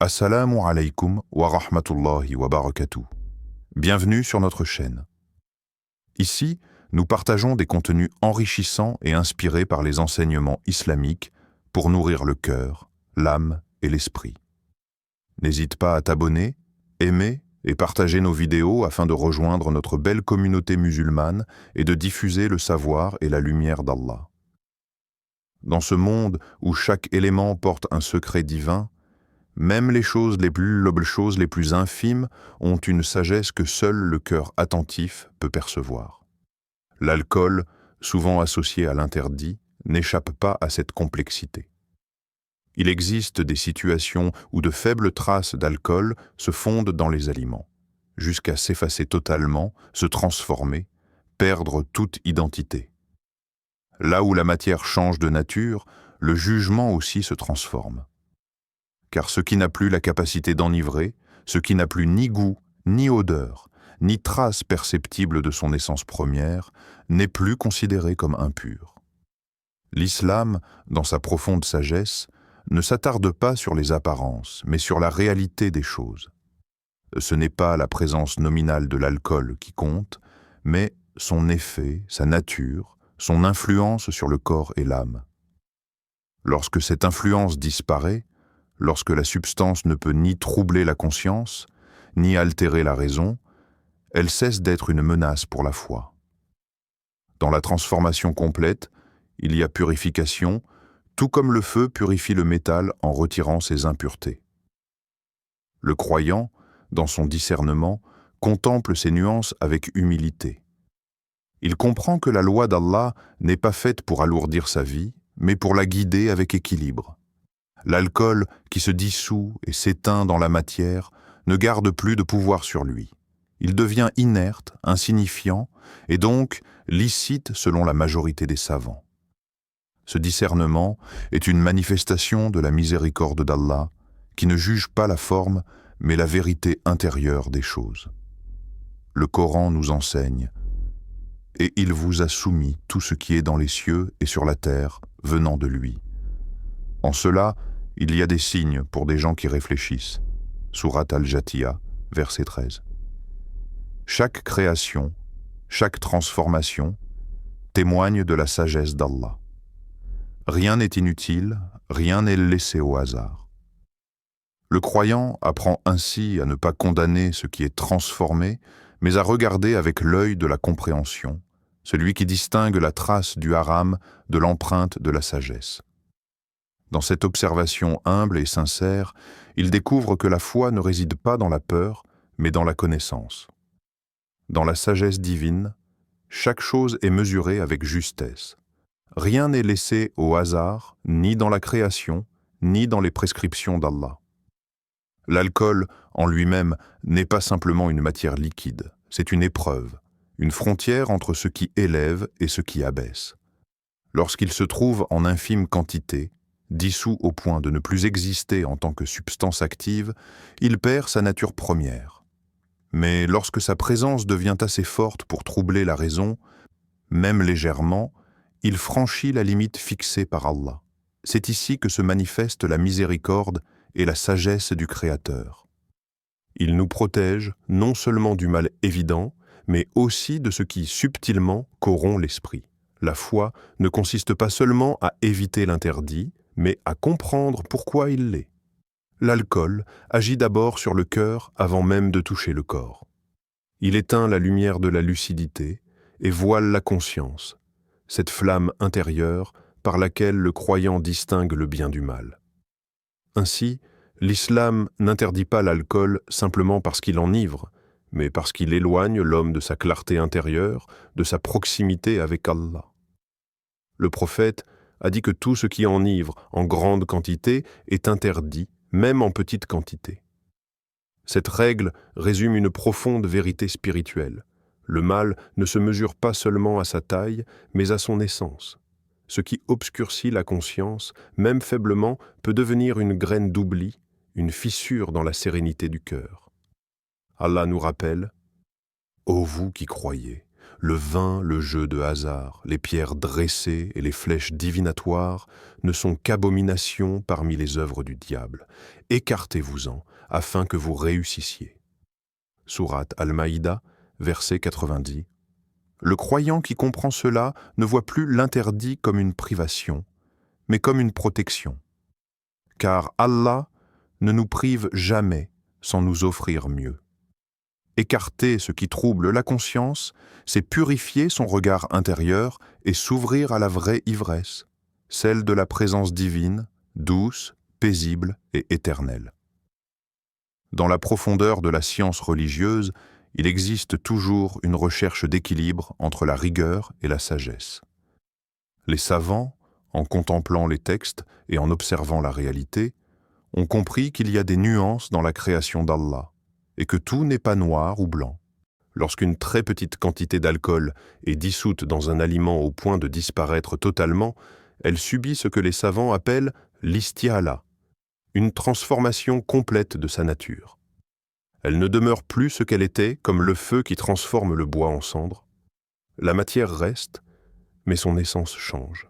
Assalamu alaikum wa rahmatullahi wa barakatuh. Bienvenue sur notre chaîne. Ici, nous partageons des contenus enrichissants et inspirés par les enseignements islamiques pour nourrir le cœur, l'âme et l'esprit. N'hésite pas à t'abonner, aimer et partager nos vidéos afin de rejoindre notre belle communauté musulmane et de diffuser le savoir et la lumière d'Allah. Dans ce monde où chaque élément porte un secret divin, même les choses les plus infimes ont une sagesse que seul le cœur attentif peut percevoir. L'alcool, souvent associé à l'interdit, n'échappe pas à cette complexité. Il existe des situations où de faibles traces d'alcool se fondent dans les aliments, jusqu'à s'effacer totalement, se transformer, perdre toute identité. Là où la matière change de nature, le jugement aussi se transforme. Car ce qui n'a plus la capacité d'enivrer, ce qui n'a plus ni goût, ni odeur, ni trace perceptible de son essence première, n'est plus considéré comme impur. L'islam, dans sa profonde sagesse, ne s'attarde pas sur les apparences, mais sur la réalité des choses. Ce n'est pas la présence nominale de l'alcool qui compte, mais son effet, sa nature, son influence sur le corps et l'âme. Lorsque cette influence disparaît, lorsque la substance ne peut ni troubler la conscience, ni altérer la raison, elle cesse d'être une menace pour la foi. Dans la transformation complète, il y a purification, tout comme le feu purifie le métal en retirant ses impuretés. Le croyant, dans son discernement, contemple ces nuances avec humilité. Il comprend que la loi d'Allah n'est pas faite pour alourdir sa vie, mais pour la guider avec équilibre. L'alcool qui se dissout et s'éteint dans la matière ne garde plus de pouvoir sur lui. Il devient inerte, insignifiant, et donc licite selon la majorité des savants. Ce discernement est une manifestation de la miséricorde d'Allah, qui ne juge pas la forme, mais la vérité intérieure des choses. Le Coran nous enseigne « Et il vous a soumis tout ce qui est dans les cieux et sur la terre, venant de lui. » En cela, il y a des signes pour des gens qui réfléchissent. Sourate Al-Jathiya, verset 13. Chaque création, chaque transformation témoigne de la sagesse d'Allah. Rien n'est inutile, rien n'est laissé au hasard. Le croyant apprend ainsi à ne pas condamner ce qui est transformé, mais à regarder avec l'œil de la compréhension, celui qui distingue la trace du haram de l'empreinte de la sagesse. Dans cette observation humble et sincère, il découvre que la foi ne réside pas dans la peur, mais dans la connaissance. Dans la sagesse divine, chaque chose est mesurée avec justesse. Rien n'est laissé au hasard, ni dans la création, ni dans les prescriptions d'Allah. L'alcool, en lui-même, n'est pas simplement une matière liquide, c'est une épreuve, une frontière entre ce qui élève et ce qui abaisse. Lorsqu'il se trouve en infime quantité, dissous au point de ne plus exister en tant que substance active, il perd sa nature première. Mais lorsque sa présence devient assez forte pour troubler la raison, même légèrement, il franchit la limite fixée par Allah. C'est ici que se manifeste la miséricorde et la sagesse du Créateur. Il nous protège non seulement du mal évident, mais aussi de ce qui subtilement corrompt l'esprit. La foi ne consiste pas seulement à éviter l'interdit, mais à comprendre pourquoi il l'est. L'alcool agit d'abord sur le cœur avant même de toucher le corps. Il éteint la lumière de la lucidité et voile la conscience, cette flamme intérieure par laquelle le croyant distingue le bien du mal. Ainsi, l'islam n'interdit pas l'alcool simplement parce qu'il enivre, mais parce qu'il éloigne l'homme de sa clarté intérieure, de sa proximité avec Allah. Le prophète a dit que tout ce qui enivre en grande quantité est interdit, même en petite quantité. Cette règle résume une profonde vérité spirituelle. Le mal ne se mesure pas seulement à sa taille, mais à son essence. Ce qui obscurcit la conscience, même faiblement, peut devenir une graine d'oubli, une fissure dans la sérénité du cœur. Allah nous rappelle « Ô vous qui croyez, Le vin, le jeu de hasard, les pierres dressées et les flèches divinatoires ne sont qu'abominations parmi les œuvres du diable. Écartez-vous-en, afin que vous réussissiez. Sourate Al-Maïda, verset 90. Le croyant qui comprend cela ne voit plus l'interdit comme une privation, mais comme une protection. Car Allah ne nous prive jamais sans nous offrir mieux. Écarter ce qui trouble la conscience, c'est purifier son regard intérieur et s'ouvrir à la vraie ivresse, celle de la présence divine, douce, paisible et éternelle. Dans la profondeur de la science religieuse, il existe toujours une recherche d'équilibre entre la rigueur et la sagesse. Les savants, en contemplant les textes et en observant la réalité, ont compris qu'il y a des nuances dans la création d'Allah, et que tout n'est pas noir ou blanc. Lorsqu'une très petite quantité d'alcool est dissoute dans un aliment au point de disparaître totalement, elle subit ce que les savants appellent l'istiala, une transformation complète de sa nature. Elle ne demeure plus ce qu'elle était, comme le feu qui transforme le bois en cendre. La matière reste, mais son essence change.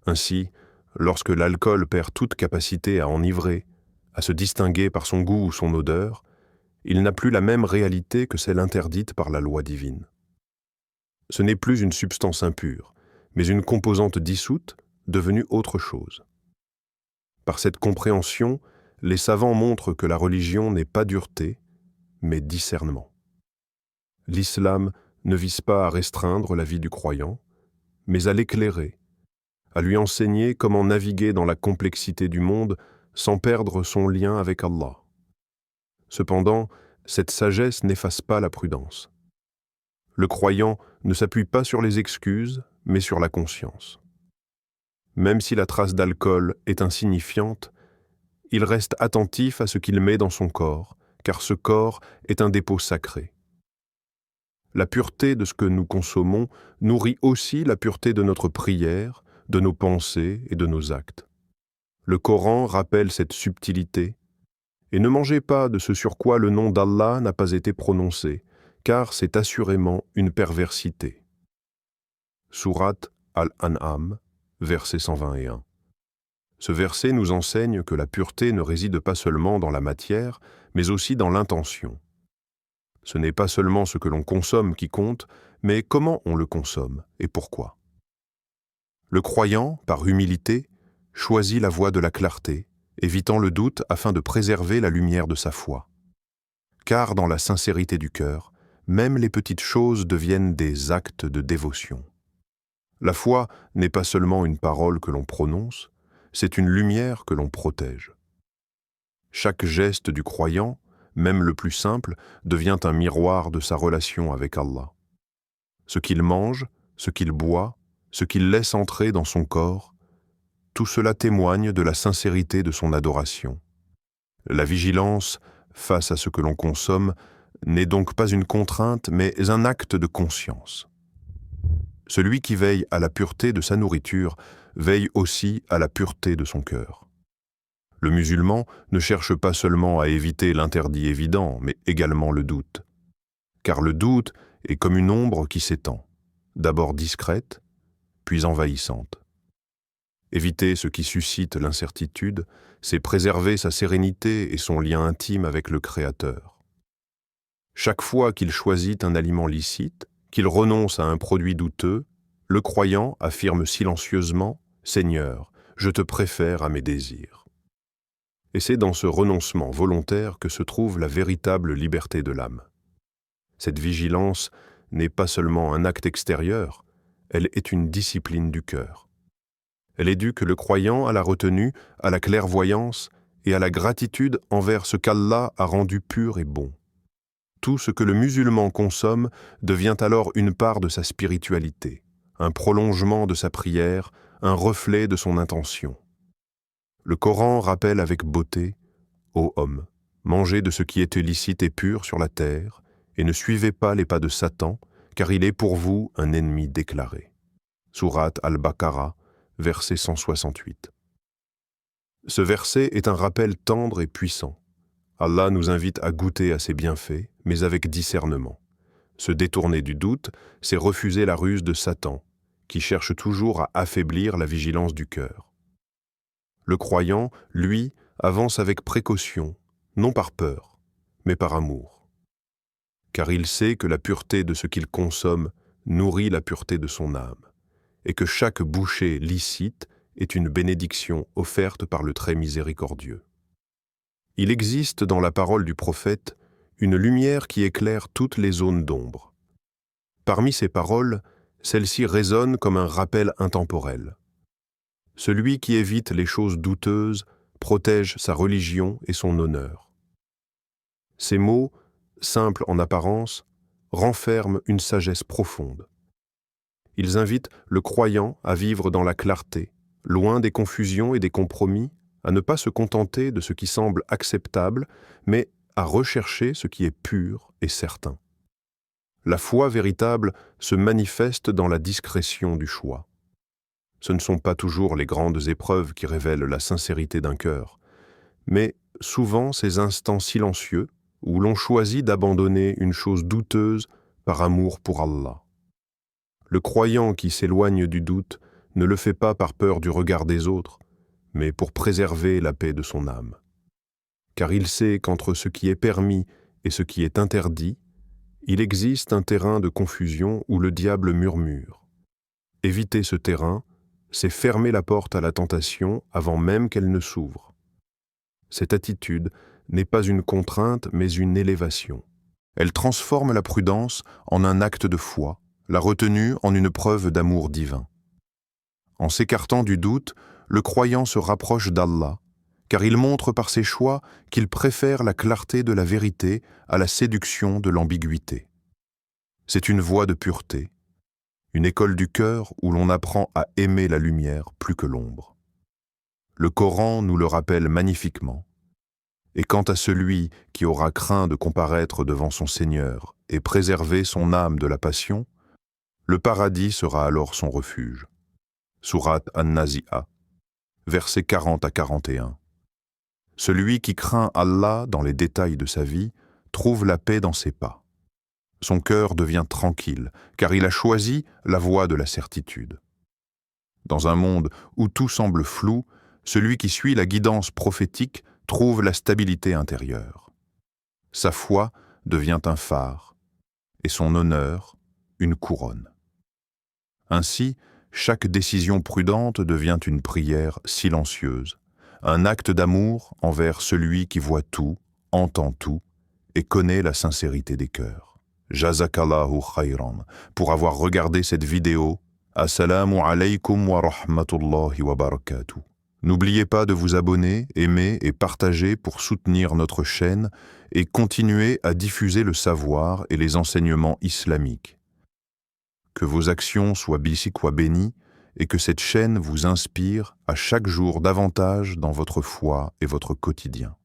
Ainsi, lorsque l'alcool perd toute capacité à enivrer, à se distinguer par son goût ou son odeur, il n'a plus la même réalité que celle interdite par la loi divine. Ce n'est plus une substance impure, mais une composante dissoute devenue autre chose. Par cette compréhension, les savants montrent que la religion n'est pas dureté, mais discernement. L'islam ne vise pas à restreindre la vie du croyant, mais à l'éclairer, à lui enseigner comment naviguer dans la complexité du monde sans perdre son lien avec Allah. Cependant, cette sagesse n'efface pas la prudence. Le croyant ne s'appuie pas sur les excuses, mais sur la conscience. Même si la trace d'alcool est insignifiante, il reste attentif à ce qu'il met dans son corps, car ce corps est un dépôt sacré. La pureté de ce que nous consommons nourrit aussi la pureté de notre prière, de nos pensées et de nos actes. Le Coran rappelle cette subtilité. Et ne mangez pas de ce sur quoi le nom d'Allah n'a pas été prononcé, car c'est assurément une perversité. Sourate Al-An'am, verset 121. Ce verset nous enseigne que la pureté ne réside pas seulement dans la matière, mais aussi dans l'intention. Ce n'est pas seulement ce que l'on consomme qui compte, mais comment on le consomme et pourquoi. Le croyant, par humilité, choisit la voie de la clarté, évitant le doute afin de préserver la lumière de sa foi. Car dans la sincérité du cœur, même les petites choses deviennent des actes de dévotion. La foi n'est pas seulement une parole que l'on prononce, c'est une lumière que l'on protège. Chaque geste du croyant, même le plus simple, devient un miroir de sa relation avec Allah. Ce qu'il mange, ce qu'il boit, ce qu'il laisse entrer dans son corps, tout cela témoigne de la sincérité de son adoration. La vigilance face à ce que l'on consomme n'est donc pas une contrainte, mais un acte de conscience. Celui qui veille à la pureté de sa nourriture veille aussi à la pureté de son cœur. Le musulman ne cherche pas seulement à éviter l'interdit évident, mais également le doute. Car le doute est comme une ombre qui s'étend, d'abord discrète, puis envahissante. Éviter ce qui suscite l'incertitude, c'est préserver sa sérénité et son lien intime avec le Créateur. Chaque fois qu'il choisit un aliment licite, qu'il renonce à un produit douteux, le croyant affirme silencieusement « Seigneur, je te préfère à mes désirs ». Et c'est dans ce renoncement volontaire que se trouve la véritable liberté de l'âme. Cette vigilance n'est pas seulement un acte extérieur, elle est une discipline du cœur. Elle éduque le croyant à la retenue, à la clairvoyance et à la gratitude envers ce qu'Allah a rendu pur et bon. Tout ce que le musulman consomme devient alors une part de sa spiritualité, un prolongement de sa prière, un reflet de son intention. Le Coran rappelle avec beauté « Ô homme, mangez de ce qui est licite et pur sur la terre, et ne suivez pas les pas de Satan, car il est pour vous un ennemi déclaré. » Sourate Al-Baqarah, verset 168. Ce verset est un rappel tendre et puissant. Allah nous invite à goûter à ses bienfaits, mais avec discernement. Se détourner du doute, c'est refuser la ruse de Satan, qui cherche toujours à affaiblir la vigilance du cœur. Le croyant, lui, avance avec précaution, non par peur, mais par amour. Car il sait que la pureté de ce qu'il consomme nourrit la pureté de son âme, et que chaque bouchée licite est une bénédiction offerte par le très miséricordieux. Il existe dans la parole du prophète une lumière qui éclaire toutes les zones d'ombre. Parmi ces paroles, celle-ci résonne comme un rappel intemporel. Celui qui évite les choses douteuses protège sa religion et son honneur. Ces mots, simples en apparence, renferment une sagesse profonde. Ils invitent le croyant à vivre dans la clarté, loin des confusions et des compromis, à ne pas se contenter de ce qui semble acceptable, mais à rechercher ce qui est pur et certain. La foi véritable se manifeste dans la discrétion du choix. Ce ne sont pas toujours les grandes épreuves qui révèlent la sincérité d'un cœur, mais souvent ces instants silencieux où l'on choisit d'abandonner une chose douteuse par amour pour Allah. Le croyant qui s'éloigne du doute ne le fait pas par peur du regard des autres, mais pour préserver la paix de son âme. Car il sait qu'entre ce qui est permis et ce qui est interdit, il existe un terrain de confusion où le diable murmure. Éviter ce terrain, c'est fermer la porte à la tentation avant même qu'elle ne s'ouvre. Cette attitude n'est pas une contrainte, mais une élévation. Elle transforme la prudence en un acte de foi, la retenue en une preuve d'amour divin. En s'écartant du doute, le croyant se rapproche d'Allah, car il montre par ses choix qu'il préfère la clarté de la vérité à la séduction de l'ambiguïté. C'est une voie de pureté, une école du cœur où l'on apprend à aimer la lumière plus que l'ombre. Le Coran nous le rappelle magnifiquement. Et quant à celui qui aura craint de comparaître devant son Seigneur et préserver son âme de la passion, le paradis sera alors son refuge. Sourate An-Nazi'a, versets 40 à 41. Celui qui craint Allah dans les détails de sa vie trouve la paix dans ses pas. Son cœur devient tranquille, car il a choisi la voie de la certitude. Dans un monde où tout semble flou, celui qui suit la guidance prophétique trouve la stabilité intérieure. Sa foi devient un phare, et son honneur une couronne. Ainsi, chaque décision prudente devient une prière silencieuse, un acte d'amour envers celui qui voit tout, entend tout et connaît la sincérité des cœurs. Jazakallahu khayran pour avoir regardé cette vidéo. Assalamu alaykum wa rahmatullahi wa barakatuh. N'oubliez pas de vous abonner, aimer et partager pour soutenir notre chaîne et continuer à diffuser le savoir et les enseignements islamiques. Que vos actions soient bénies et que cette chaîne vous inspire à chaque jour davantage dans votre foi et votre quotidien.